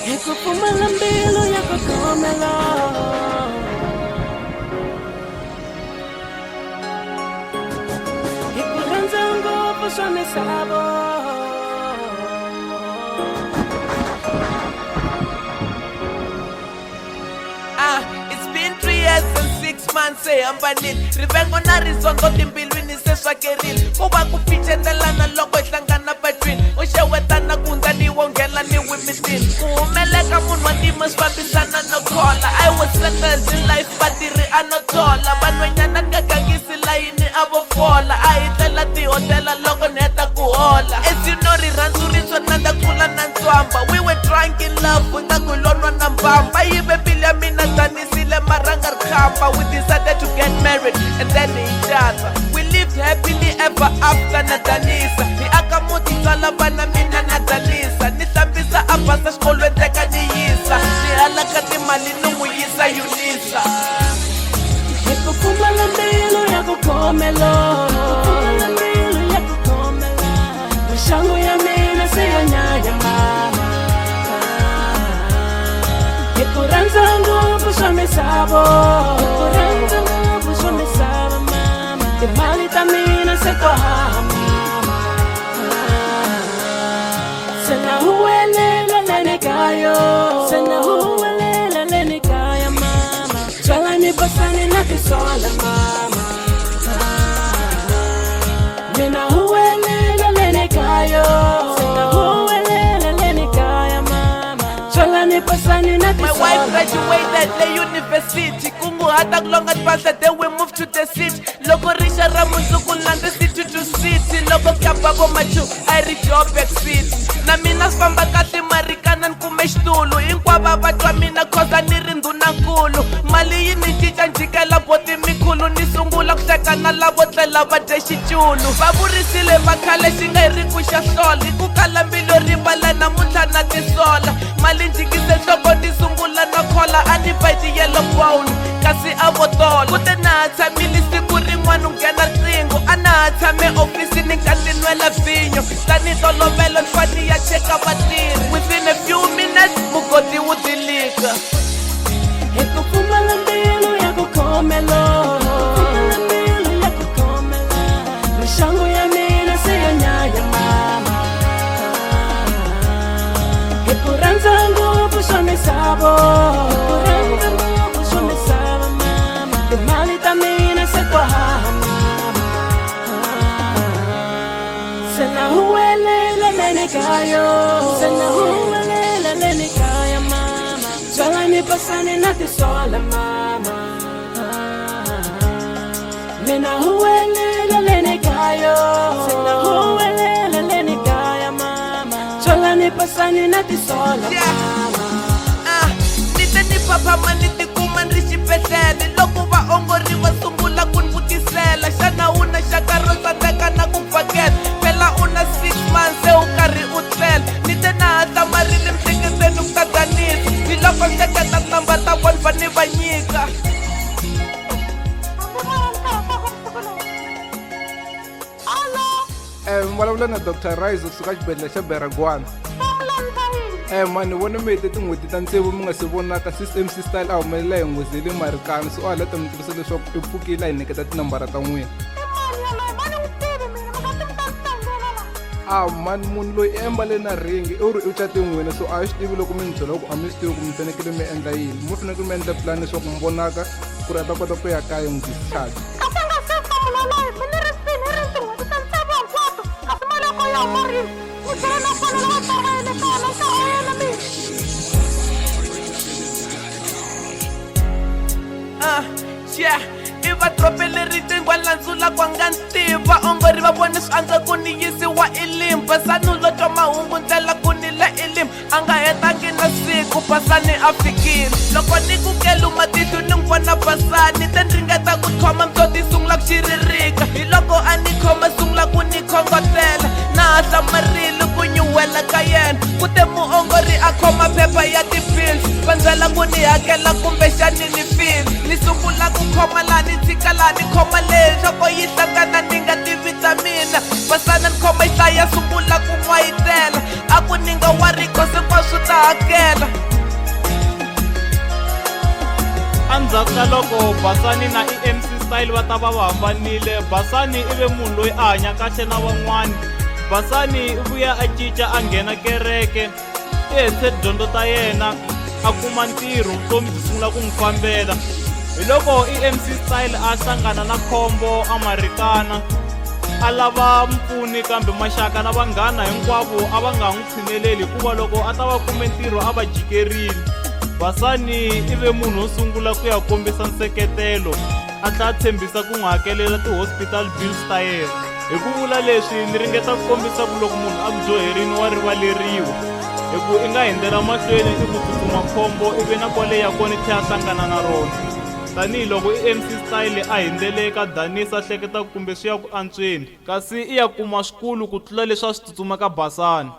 Hikufuma la mbilu ya kukomelo Hikuranza nguvu swa misabo It's been 3 years and 6 months ehambanile rivengo na rizondo timbilwini se swakerile ku va ku pficetelana loko hi hlangana patwini u xewetana ku ndza ni wonghela ni wimitini ku humeleka munhu wa ntima swi fambisana no khola I was settled in life vatirhi a no thola vanhwanyana ngagangisi layini a vo fola a hi tlela tihotela loko ni heta ku hola as you know rirhandzu rintshwa na ndakula na ntswamba we were drunk in love we nga ku lonwa na mbamba yive mbilu ya mina tanisile maranga rikhamba we decided to get married and then each other we lived happily ever after na danisa hi aka muti tswala vana mina na danisa ni hlambisa a basa xikolweni teka ni yisa ni halaka timali ni n'wi yisa Yunisa Hikufuma la mbilu ya kukomelo Mashangu ya mina se ya nyaya mama Hikuranza nguvu swa misabo mama Timali tamina se koha mama Sena huwelela lenikayo Sena huwelela lenikaya mama Swala ni basani na kisola mama Nina huwelela lenikayo Sena huwelela lenikaya mama Swala ni basani na kisola My wife graduated the university Kungu hata kulonga tpasa then we moved to the city Loko risha ramuzuku lande city to city Loko kyapa vo machu I reach your back city Na mina sfamba kahle marikana nkume xitulu Hinkwava vatwa mina khoza ni ri ndhuna nkulu Mali yi ni cinca njikela boti mikhulu Ni sungula ku hleka na lavo tlela va dye xiculu Va vurisile vakhale xi nga hi riku xa hlola Ku kala mbilu rivala namuntlha na tisola Mali njikise nhloko ni sungula na khola A ni baiti yellow bowl kasi a vo tola Kute na ha tshamile siku rin'wana u nghena riqingho A na ha tshame ofisini ka ti nwela vinyo Tani tolovelo ni fani ya cheka vatirhi Within a few minutes mugodi wu dilika Hikufuma la mbilu ya kukomelo Mashangu ya mina se ya nyaya mama Hikuranza nguvu swa misabo mama Timali tamina se koha mama Sena huwelela lenikayo Sena huwelela lenikaya mama Swala ni basani na tisola mama Nina huwelela lenikayo Sena huwelela lenikaya mama Swala ni basani na tisola mama Nite ni papa mani tikuma ni xibedhlele Loko vaongori va sungula ku ni vutisela Xana una xaka ro tsandzeka na ku phakela Phela una 6 months se u karhi u tlela Nite na ha hlamarile miehleketweni ku ta danisa Ni loko hleketa namba ta vona va ni va nyika Vulavula na Dr. Rise kusuka xibedhlele xa Beregwana mani vona mi hete tin'hweti ta ntsevu mi nga se vonaka MC Style a humelela hi nghozi le Marikana So a leta mi tivisa leswaku i pfukile a hi nyiketa tinambara ta n'wina mani munhu loyi i ambale na ringi i ri u cate n'wina So a hi swi tivi loko mi ni byela ku a mi swi tivi ku mi fanekele mi endla yini Mo fanekele mi endla plan leswaku mi vonaka ku ri a ta kota ku ya kaya n'wi discharge Yeah, i va tropele riqingho a landzula kwa nga ntiva Ongori va vone swi antswa ku ni yisiwa eLimba Basani lo twa mahungu ndlela ku ni le eLimba A nga hetangi na siku Basani a fikile Loko ni ku kelu matihlo ni n'wi vona Basani Te ni ringeta ku khoma mtsoti sungula ku xiririka Hi loko a ni khoma sungula ku ni khongotela Na ha hlamarile ku nyuwela ka yena Kute muongori a khoma phepha ya ti-pills Va byela ku ni hakela kumbe xani ni feel Ni sungula ku khoma la ni tshika la ni khoma le Loko yi hlangana ni nga tivitamina Basana ni khoma yi hlaya sungula ku n'wayitela A ku ni nga wari cause swi ta hakela. Endzhaku ka loko Basani na MC Style va ta va hambanile, Basani i ve munhu loyi a hanya kahle na van'wani. Basani i vuya a cinca a nghena kereke, i hetse dyondzo ta yena, a kuma ntirho, vutomi byi sungula ku n'wi fambela. Hi loko MC Style a hlangana na khombo Amerikana, a lava mpfuni kambe maxaka na vanghana hinkwavo a va nga n'wi tshineleli hikuva loko a ta va kume ntirho a va jikerile. Basani i ve munhu wo sungula ku ya kombisa nseketelo, a tlha tshembisa ku n'wi hakelela ti-hospital bills ta yena. Hi ku vula leswi ni ringeta ku kombisa ku loko munhu a dyoherini wa rivaleriwa, hi ku i nga hundzela mahlweni i ku tsutsuma khombo i ve na kwale ya kona i tlhe a hlangana na rona. Tanihiloko i MC Style a hindzeleka Danisa hleketa kumbe swi ya ku antsweni, kasi i ya kuma swikulu ku tlula leswi a swi tsutsuma ka Basani.